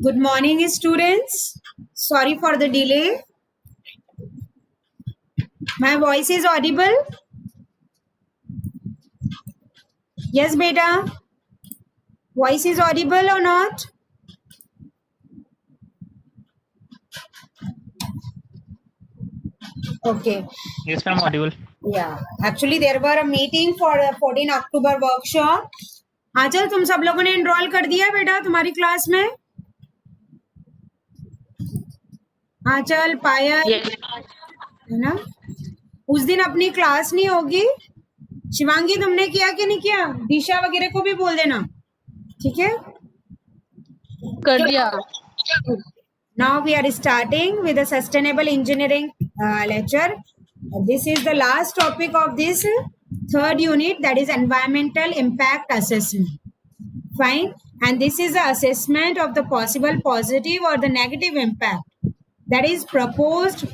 Good morning, students. Sorry for the delay. My voice is audible? Yes, beta. Voice is audible or not? Okay. Yes, ma'am, audible. Yeah. Actually, there were a meeting for a 14 October workshop. आंचल तुम सब लोगों ने enrol कर दिया बेटा तुम्हारी class में? आंचल पायल Yes. है ना? उस दिन अपनी क्लास नहीं होगी. शिवांगी तुमने किया कि नहीं किया? दिशा वगैरह को भी बोल देना. ठीक है? कर दिया. Now we are starting with the sustainable engineering lecture. This is the last topic of this third unit, that is environmental impact assessment. Fine. And this is the assessment of the possible positive or the negative impact that is proposed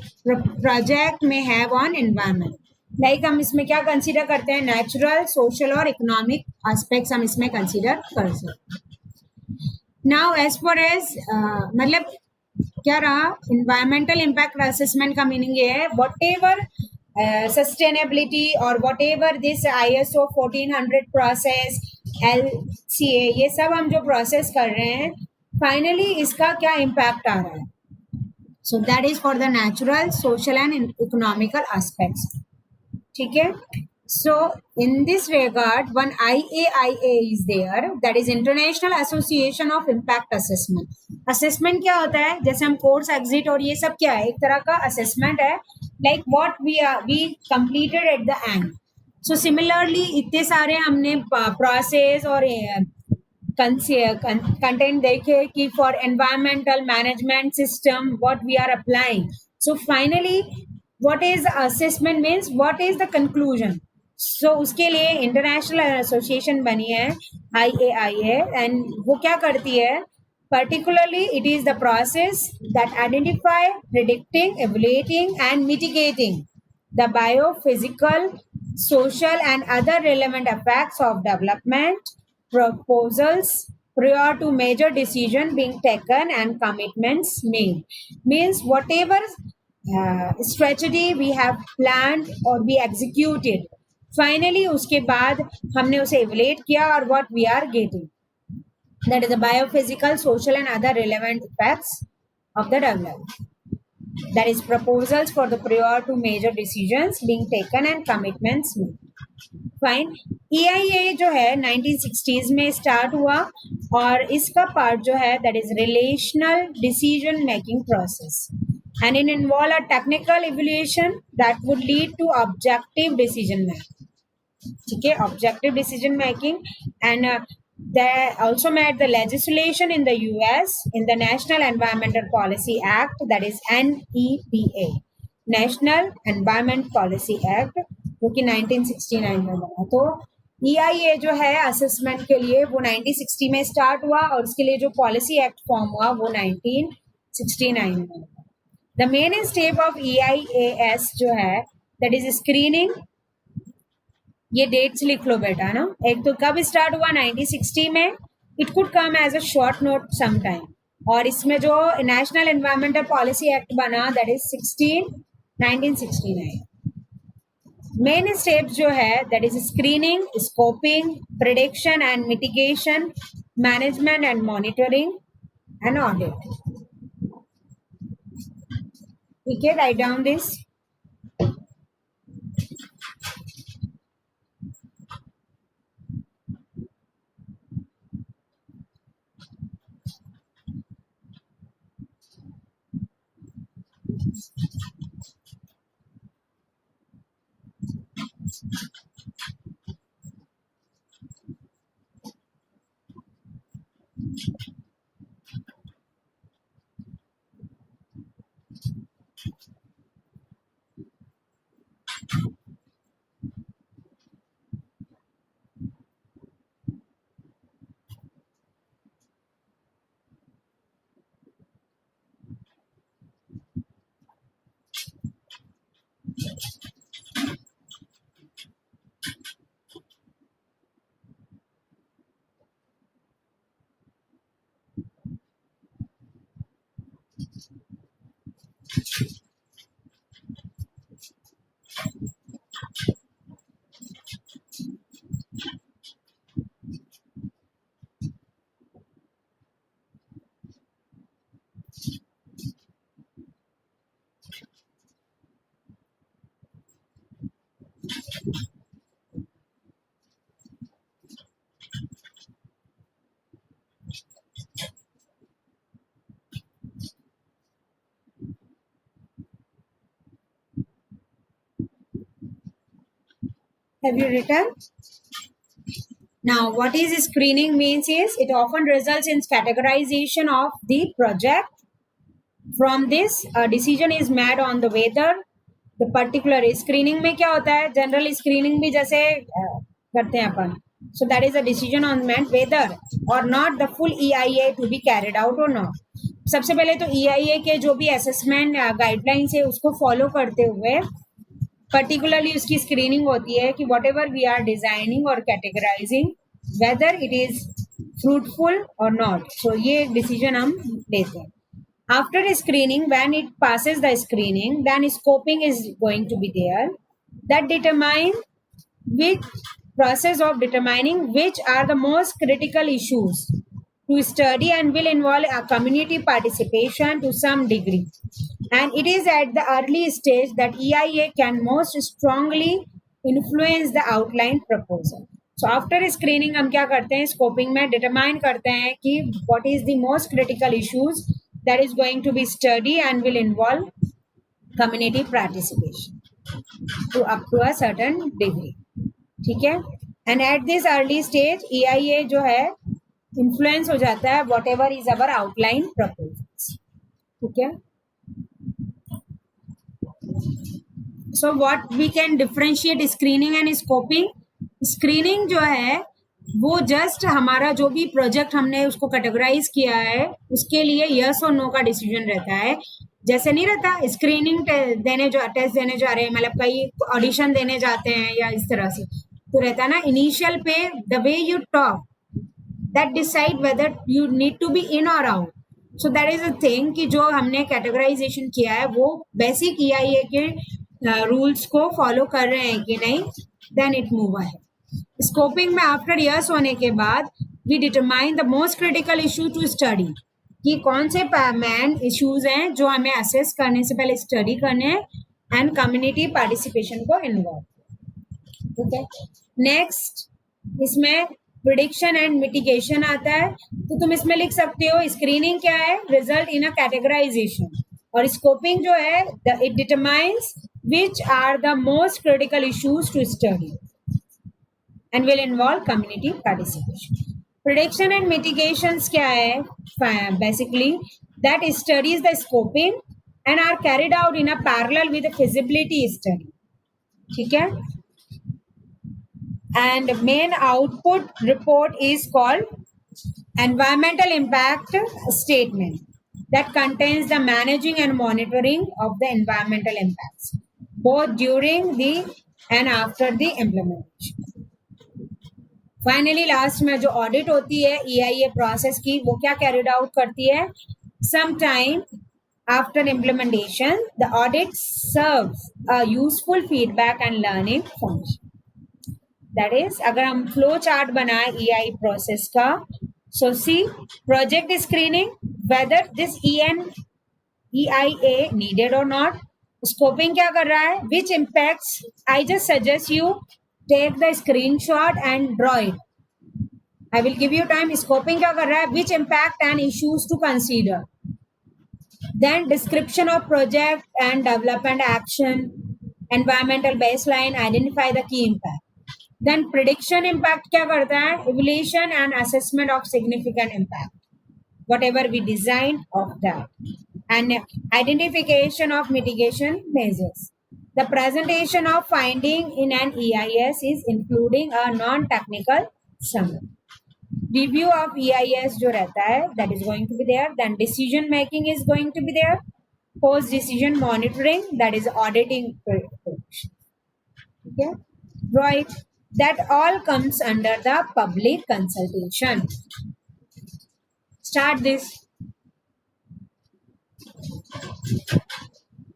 project may have on environment. Like हम इसमें क्या consider करते हैं? Natural, social और economic aspects हम इसमें consider कर सकते हैं. Now as far as मतलब क्या रहा? Environmental impact assessment का meaning ये है whatever sustainability और whatever this ISO 1400 process, LCA, ये सब हम जो process कर रहे हैं, finally इसका क्या impact आ रहा है? So that is for the natural, social and economical aspects. ठीक है? So in this regard, one IAIA is there, that is International Association of Impact Assessment. Assessment क्या होता है? जैसे हम course exit और ये सब क्या है? एक तरह का assessment है, like what we completed at the end. So similarly इतने सारे हमने process और content देखे कि for environmental management system what we are applying. So finally what is the assessment means, what is the conclusion. So उसके लिए international association बनी है IAIA एंड वो क्या करती है? Particularly it is the process that identify, predicting, evaluating and mitigating the biophysical, social and other relevant effects of development proposals prior to major decision being taken and commitments made. Means whatever strategy we have planned or we executed, finally उसके बाद हमने उसे evaluate किया और what we are getting, that is the biophysical, social and other relevant effects of the development, that is proposals for the prior to major decisions being taken and commitments made. Fine. EIA जो है 1960s में start हुआ और इसका part जो है that is relational decision making process and it involve a technical evaluation that would lead to objective decision making. ठीक है? Objective decision making. And they also made the legislation in the US in the National Environmental Policy Act, that is NEPA, National Environment Policy Act, जो कि 1969 में बना. तो EIA जो है assessment के लिए वो 1960 में स्टार्ट हुआ और उसके लिए जो पॉलिसी एक्ट फॉर्म हुआ वो 1969 में हुआ. The main step of EIAS जो है that is screening. ये डेट्स लिख लो बेटा ना. एक तो कब स्टार्ट हुआ? 1960 में. It could come as a short note some time. और इसमें जो नेशनल एनवायरमेंटल पॉलिसी एक्ट बना दैट इज 1969. मेन स्टेप्स जो है that is screening, scoping, prediction and mitigation, management and monitoring and audit. ठीक है? Write down this. Have you written? Now, what is screening means is it often results in categorization of the project. From this, a decision is made on the whether the particular screening में क्या होता है, general screening भी जैसे करते हैं अपन. So that is a decision on meant whether or not the full EIA to be carried out or not. सबसे पहले तो EIA के जो भी असेसमेंट गाइडलाइंस है उसको फॉलो करते हुए पर्टिकुलरली उसकी स्क्रीनिंग होती है कि whatever we are designing और categorising whether it is fruitful और नॉट. सो ये डिसीजन हम लेते हैं. After screening, when it passes the screening, then scoping is going to be there. That determine which process of determining which are the most critical issues to study and will involve a community participation to some degree. And it is at the early stage that EIA can most strongly influence the outline proposal. So after screening हम क्या करते हैं, scoping में determine करते हैं कि what is the most critical issues that is going to be studied and will involve community participation to up to a certain degree. ठीक है. And at this early stage EIA जो है influence हो जाता है whatever is our outline proposals. ठीक है. So what we can differentiate screening and scoping. Screening जो है वो जस्ट हमारा जो भी प्रोजेक्ट हमने उसको कैटेगराइज किया है उसके लिए यस और नो का डिसीजन रहता है. जैसे नहीं रहता स्क्रीनिंग देने जो टेस्ट देने जा रहे हैं, मतलब कई ऑडिशन देने जाते हैं या इस तरह से, तो रहता है ना इनिशियल पे the way you talk that decide whether you need to be in और out. So that is a thing कि जो हमने कैटेगराइजेशन किया है वो बेसिक EIA के रूल्स को फॉलो कर रहे हैं कि नहीं, then it move ahead. Scoping में आफ्टर ईयर्स होने के बाद we determine the most critical issue to study कि कौन से मेन इश्यूज हैं जो हमें असेस करने से पहले स्टडी करने हैं एंड कम्युनिटी पार्टिसिपेशन को इन्वॉल्व. ठीक है. नेक्स्ट इसमें प्रिडिक्शन एंड मिटिगेशन आता है. तो तुम इसमें लिख सकते हो स्क्रीनिंग क्या है, रिजल्ट इन अ कैटेगराइजेशन, और स्कोपिंग जो है it determines which are the most critical issues to study and will involve community participation. Prediction and mitigations क्या है? Basically, that studies the scoping and are carried out in a parallel with the feasibility study. ठीक है? And main output report is called environmental impact statement that contains the managing and monitoring of the environmental impacts both during the and after the implementation. Finally last में जो audit होती है EIA process की वो क्या carried out करती है, some time after implementation the audit serves a useful feedback and learning function. That is अगर हम फ्लो चार्ट बनाए EI प्रोसेस का, so see project screening whether this EIA needed और नॉट. स्कोपिंग क्या कर रहा है, which impacts, I just suggest you take the screenshot and draw it. I will give you time. Scoping क्या कर रहा है, which impact and issues to consider. Then description of project and development action, environmental baseline, identify the key impact. Then prediction impact क्या करता है, evaluation and assessment of significant impact, whatever we designed of that, and identification of mitigation measures. The presentation of finding in an EIS is including a non-technical summary. Review of EIS जो रहता है that is going to be there. Then decision making is going to be there. Post decision monitoring, that is auditing. Okay, right. That all comes under the public consultation. Start this.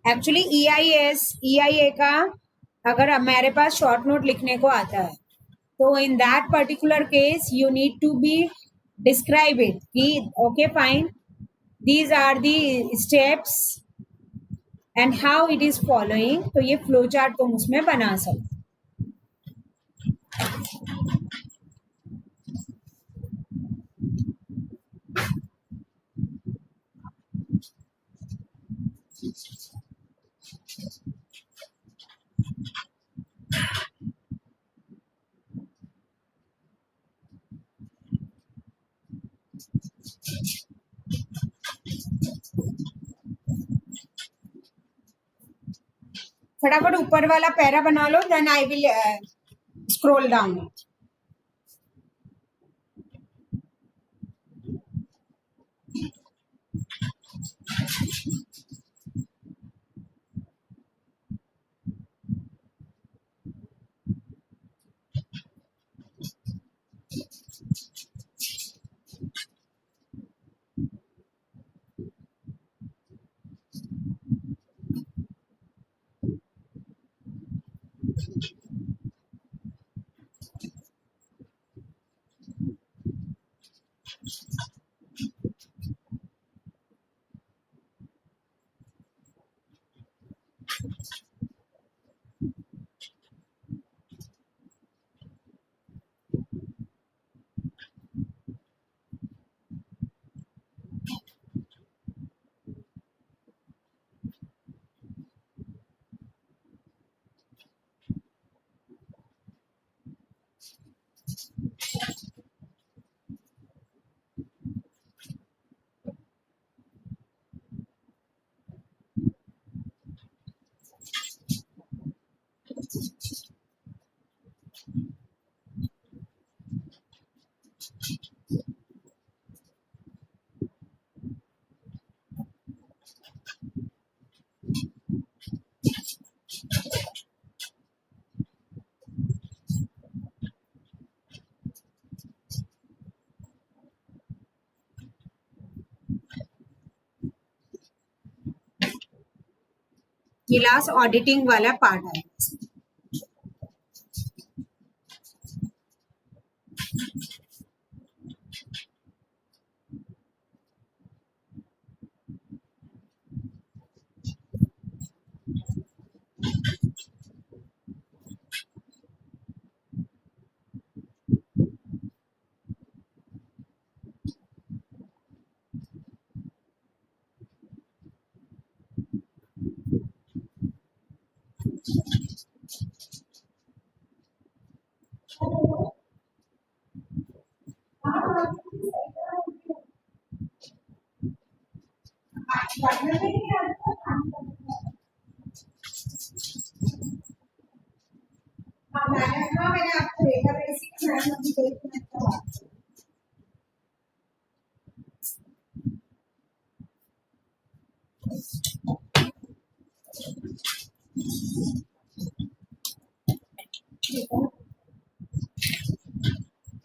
Actually EIA का अगर मेरे पास short note लिखने को आता है तो in that particular case you need to be describe it कि okay fine these are the steps and how it is following. तो ये फ्लो चार्ट तुम उसमें बना सकते. फटाफट ऊपर वाला पैरा बना लो, then I will scroll down. ये लास्ट ऑडिटिंग वाला पार्ट है.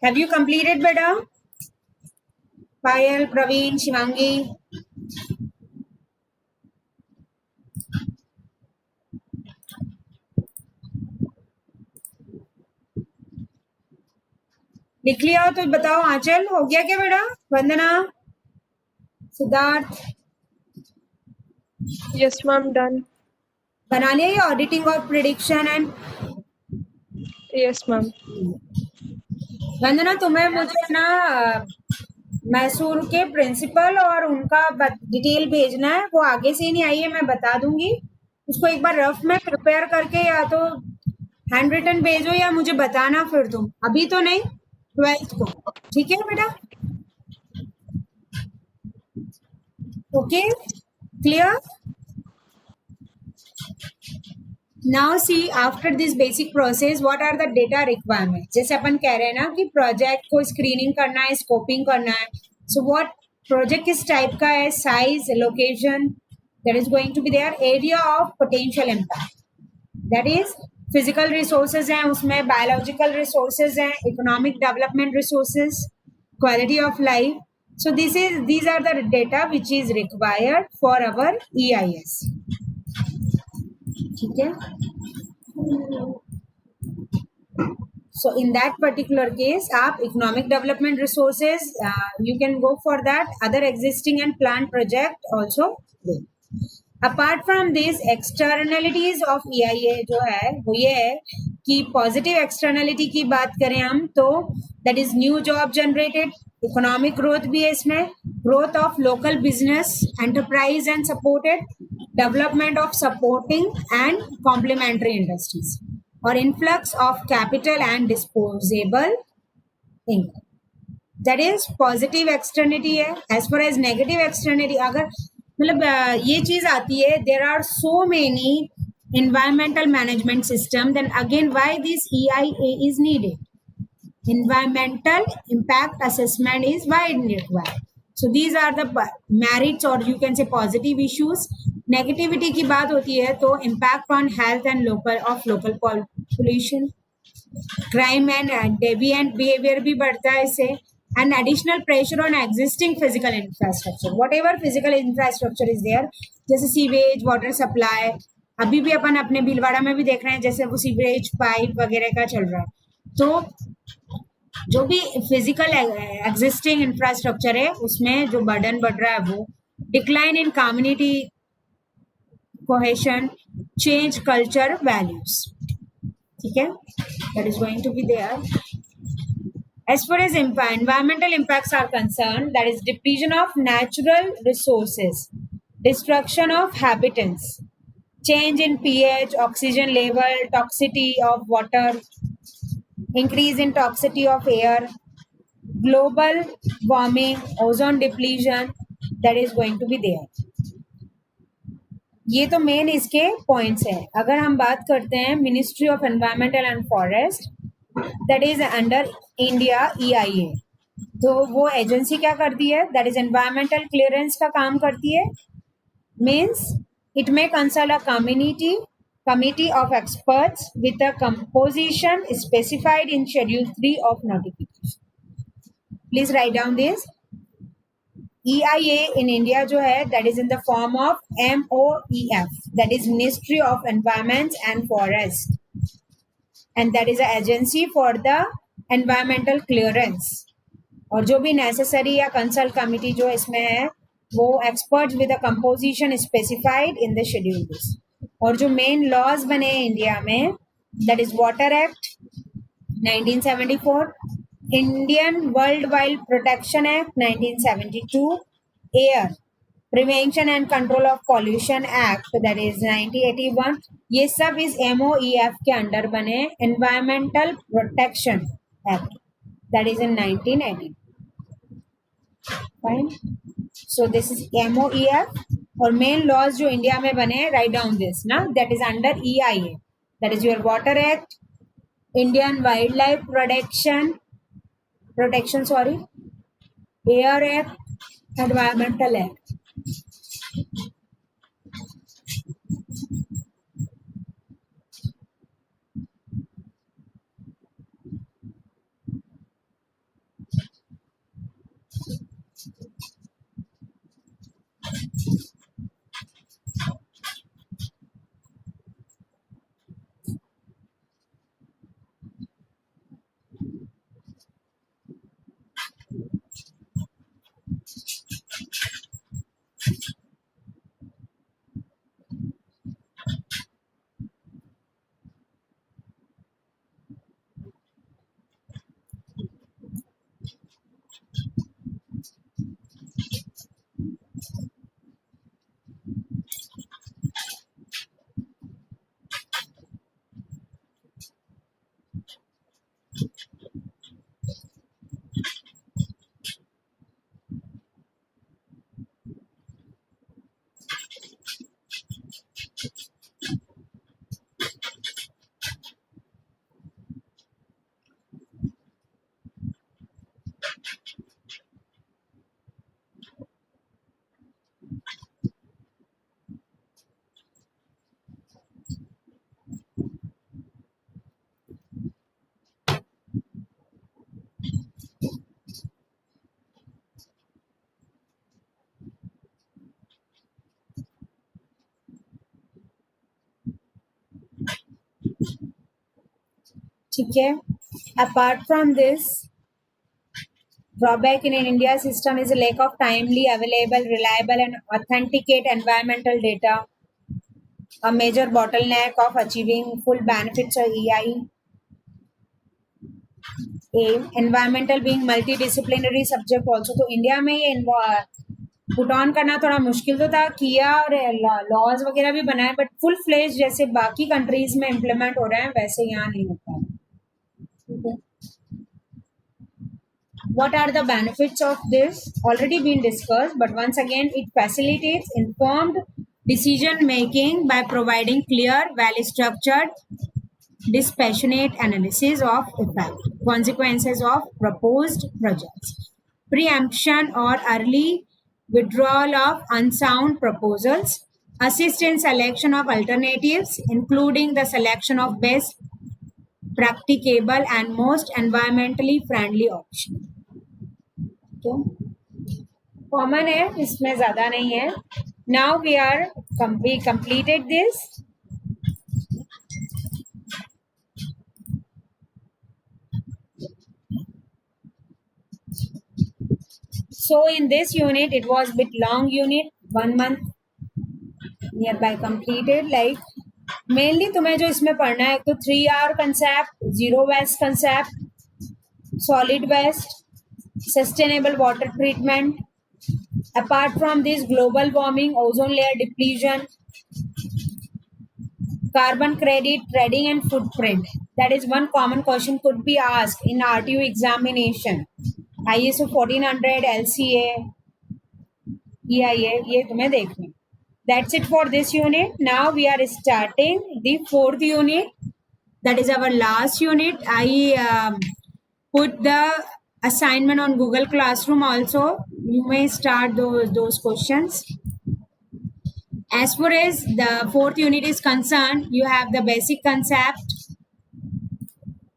Have you completed, beta? Payal, Praveen, Shivangi. लिख लिया हो तो बताओ. आंचल हो गया क्या बेटा? वंदना, सिद्धार्थ. Yes, ma'am, done. बना लिया ये auditing of prediction and. Yes, ma'am. वंदना, तुम्हें मुझे ना मैसूर के प्रिंसिपल और उनका डिटेल भेजना है. वो आगे से ही नहीं आई है, मैं बता दूंगी. उसको एक बार रफ में प्रिपेयर करके या तो हैंड रिटन भेजो या मुझे बताना फिर तुम. अभी तो नहीं, 12th को. ठीक है बेटा? Okay, clear? Now see, after this basic process, what are the data requirements? जैसे अपन कह रहे हैं ना कि प्रोजेक्ट को स्क्रीनिंग करना है, स्कोपिंग करना है. So what प्रोजेक्ट किस टाइप का है, size, location, that is going to be there. area of potential impact, that is physical resources हैं उसमें, बायोलॉजिकल रिसोर्सेज हैं, economic development resources, quality of life. So these are the data which is required for our EIS. ठीक है? So in that particular case, आप economic development resources, you can go for that. Other existing and planned project also. Apart from this, externalities of EIA जो है वो ये है कि positive externality की बात करें हम तो that is new job generated, economic growth भी है इसमें, growth of local business, enterprise and supported, development of supporting and complementary industries, or influx of capital and disposable income. That is positive externality है. As far as negative externality, अगर मतलब ये चीज आती है, there are so many environmental management system, then again why this EIA is needed. Environmental impact assessment is why required. So these are the merits or you can say positive issues. Negativity की बात होती है तो impact on health and local population, crime and deviant behavior भी बढ़ता है इससे, and additional pressure on existing physical infrastructure, whatever physical infrastructure is there, जैसे सीवेज, वाटर सप्लाई. अभी भी अपन अपने भीलवाड़ा में भी देख रहे हैं जैसे वो सीवेज पाइप वगैरह का चल रहा है. तो जो भी फिजिकल एग्जिस्टिंग इंफ्रास्ट्रक्चर है उसमें जो बर्डन बढ़ रहा है वो decline in community cohesion, change culture values. ठीक है, that is going to be there. As far as environmental impacts are concerned, that is depletion of natural resources, destruction of habitats, change in pH, oxygen level, toxicity of water, increase in toxicity of air, global warming, ozone depletion, that is going to be there. ये तो main इसके points हैं. अगर हम बात करते हैं ministry of environmental and forest, that is under India EIA. तो वो एजेंसी क्या करती है, दैट इज एनवायरमेंटल क्लियरेंस का काम करती है. Means it may consult a committee of experts with a composition specified in schedule 3 of notification. Please write down this. EIA in India जो है that is in the form of MOEF, that is Ministry of Environment and Forest, and that is an agency for the environmental clearance. और जो भी necessary या consult committee जो इसमें है वो experts with a composition specified in the schedule list. और जो main laws बने हैं इंडिया में, that is Water Act 1974, Indian Worldwide Protection Act 1972, Air Prevention and Control of Pollution Act, that is 1981. ये सब इस MOEF के अंडर बने. Environmental Protection Act, that is in 1980. Fine. So this is MOEF. और main laws जो India में बने, right down this ना, that is under EIA. That is your water act, Indian wild life protection, sorry, Air Act, Environmental Act. ठीक है. Apart from this, drawback in India system is a lack of timely, available, reliable and authenticate environmental data, a major bottleneck of achieving full benefits of EIA. Environmental being multidisciplinary subject also. तो India में ये put on करना थोड़ा मुश्किल तो था, किया और लॉज वगैरह भी बनाए, बट फुल फ्लेज जैसे बाकी कंट्रीज में इम्प्लीमेंट हो रहे हैं वैसे यहाँ नहीं होता है. What are the benefits of this? Already been discussed, but once again, it facilitates informed decision making by providing clear, well structured, dispassionate analysis of effect, consequences of proposed projects, preemption or early withdrawal of unsound proposals, assist in selection of alternatives, including the selection of best practicable and most environmentally friendly option. तो common है, इसमें ज्यादा नहीं है. Now we completed this. So in this unit, it was bit long unit, 1 month nearby completed. Like mainly तुम्हें जो इसमें पढ़ना है तो 3R concept, zero waste concept, solid waste, sustainable water treatment. Apart from this, global warming, ozone layer depletion, carbon credit, trading and footprint. That is one common question could be asked in RTU examination. ISO 1400, LCA, EIA, ये तुम्हें देखना. That's it for this unit. Now we are starting the 4th unit. That is our last unit. I put the assignment on Google Classroom also. You may start those questions. As far as the 4th unit is concerned, you have the basic concept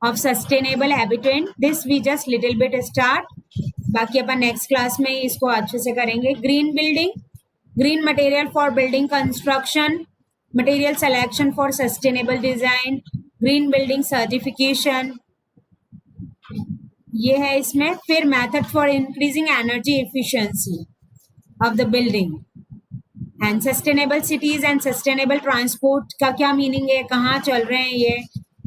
of sustainable habitat. This we just little bit start. बाकी अपन next class में इसको अच्छे से करेंगे. Green building, green material for building construction, material selection for sustainable design, green building certification, ये है इसमें. फिर method for increasing energy efficiency of the building and sustainable cities and sustainable transport का क्या मीनिंग है, कहाँ चल रहे हैं ये.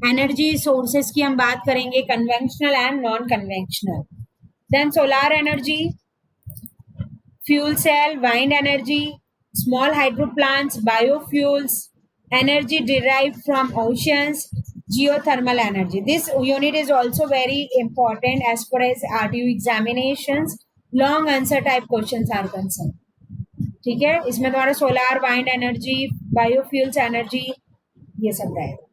एनर्जी सोर्सेस की हम बात करेंगे, conventional and non conventional. Then solar energy, fuel cell, wind energy, small hydro plants, biofuels, energy derived from oceans, geothermal energy. This unit is also very important as far as RTU examinations. Long answer type questions are concerned. ठीक है, इसमें तुम्हारा solar, wind energy, biofuels energy, ये सब रहेगा.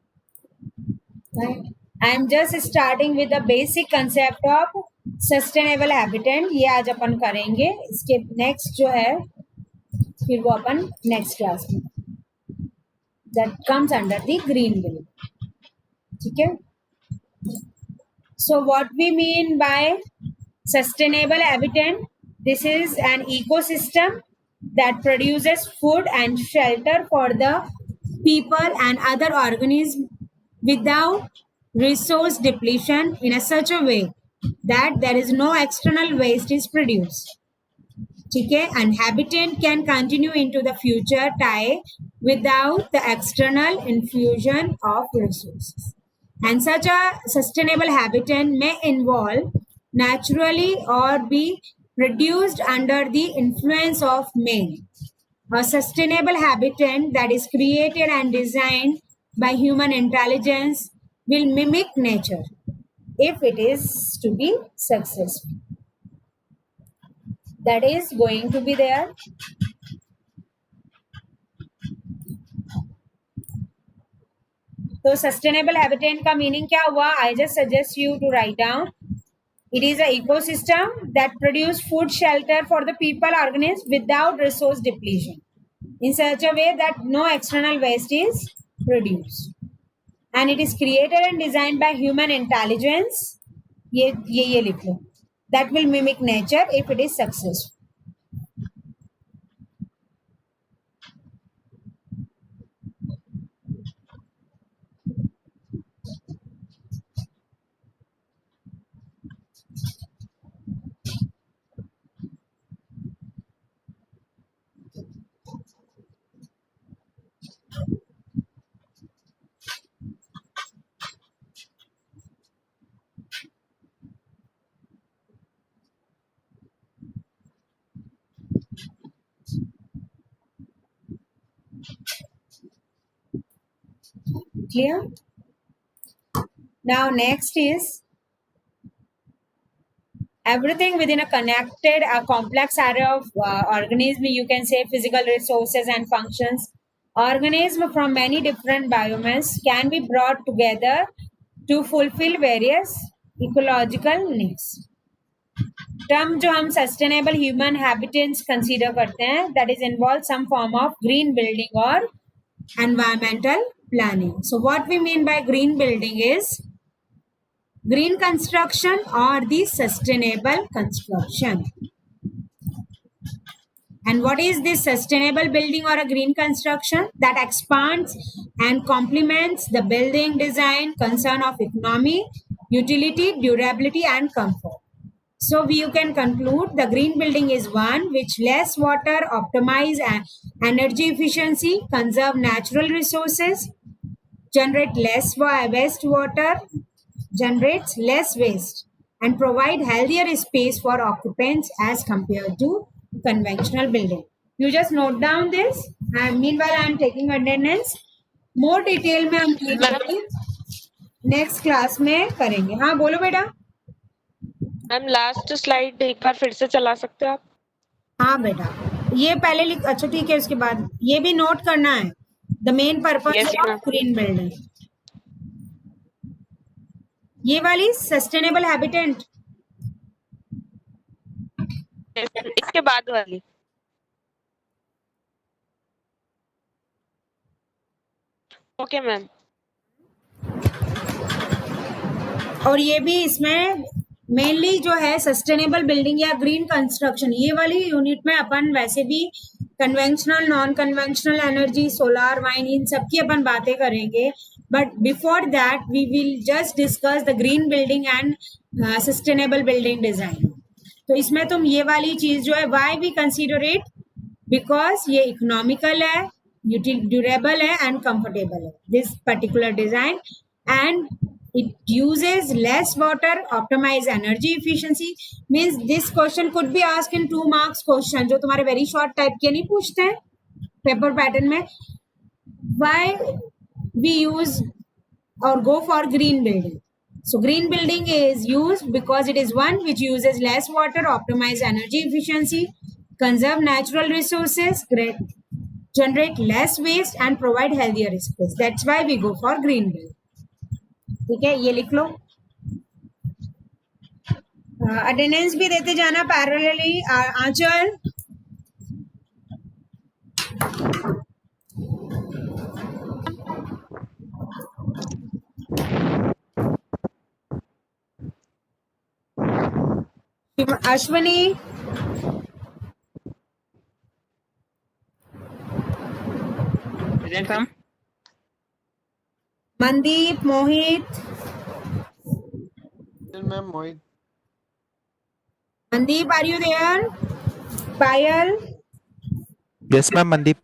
I am just starting with the basic concept of sustainable habitat. ये आज अपन करेंगे. इसके नेक्स्ट जो है फिर वो अपन नेक्स्ट क्लास में, that comes under the green building. ठीक है. So what we mean by sustainable habitat, this is an ecosystem that produces food and shelter for the people and other organisms without resource depletion in a such a way that there is no external waste is produced. Okay, and habitat can continue into the future time without the external infusion of resources. And such a sustainable habitat may involve naturally or be produced under the influence of man. A sustainable habitat that is created and designed by human intelligence will mimic nature if it is to be successful. That is going to be there. तो sustainable habitat का meaning क्या हुआ? I just suggest you to write down. It is an ecosystem that produces food, shelter for the people, organisms without resource depletion in such a way that no external waste is produced. And it is created and designed by human intelligence. ये लिख लो. That will mimic nature if it is successful. Clear? Now next is everything within a connected, a complex array of organisms, you can say physical resources and functions. Organisms from many different biomes can be brought together to fulfill various ecological needs. Term जो हम sustainable human habitats consider करते हैं, that is involve some form of green building और environmental planning. So what we mean by green building is green construction or the sustainable construction. And what is this sustainable building or a green construction? That expands and complements the building design concern of economy, utility, durability and comfort. So you can conclude the green building is one which less water, optimize energy efficiency, conserve natural resources, generate less wastewater, generates less waste, and provide healthier space for occupants as compared to conventional building. You just note down this. And meanwhile, I am taking attendance. More detail में हम next class में करेंगे. हाँ बोलो बेटा. Ma'am last slide एक बार फिर से चला सकते हो आप? हाँ बेटा, ये पहले लिख. अच्छा ठीक है, उसके बाद ये भी नोट करना है. The main purpose of green building. ये वाली सस्टेनेबल हैबिटेट, इसके बाद वाली. Okay ma'am. और ये भी इसमें मेनली जो है सस्टेनेबल बिल्डिंग या ग्रीन कंस्ट्रक्शन, ये वाली यूनिट में अपन वैसे भी conventional, non conventional energy, solar, wind, इन सब की अपन बातें करेंगे. But before that we will just discuss the green building and sustainable building design. तो इसमें तुम ये वाली चीज जो है, why we consider it, because ये इकोनॉमिकल है, ड्यूरेबल है एंड कंफर्टेबल है, this particular design, and it uses less water, optimize energy efficiency. Means this question could be asked in 2 marks question, जो तुम्हारे very short type के नहीं पूछते हैं पेपर पैटर्न में. Why we use or go for green building? So green building is used because it is one which uses less water, optimize energy efficiency, conserve natural resources, generate less waste and provide healthier space. That's why we go for green building. ठीक है, ये लिख लो. Attendance भी देते जाना parallelly. Aanchal, Ashwani, Mandeep, Mohit. Ma'am Mohit. Mandeep, are you there? Payal. Yes ma'am. Mandeep.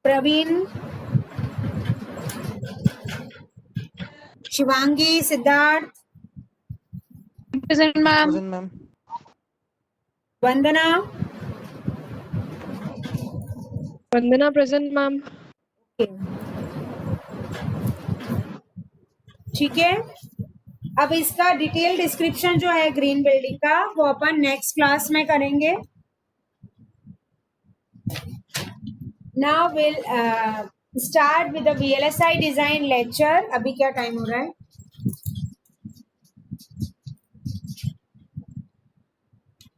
Praveen, Shivangi, Siddharth. Present ma'am. Present ma'am. Vandana. Vandana present ma'am. ठीक है, अब इसका डिटेल डिस्क्रिप्शन जो है ग्रीन बिल्डिंग का, वो अपन नेक्स्ट क्लास में करेंगे. Now will start with the VLSI design lecture. अभी क्या टाइम हो रहा है?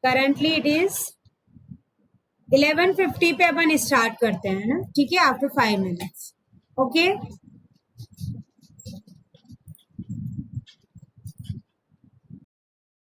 करंटली इट इज 11:50 पे अपन स्टार्ट करते हैं ना. ठीक है, आफ्टर 5 minutes. ओके.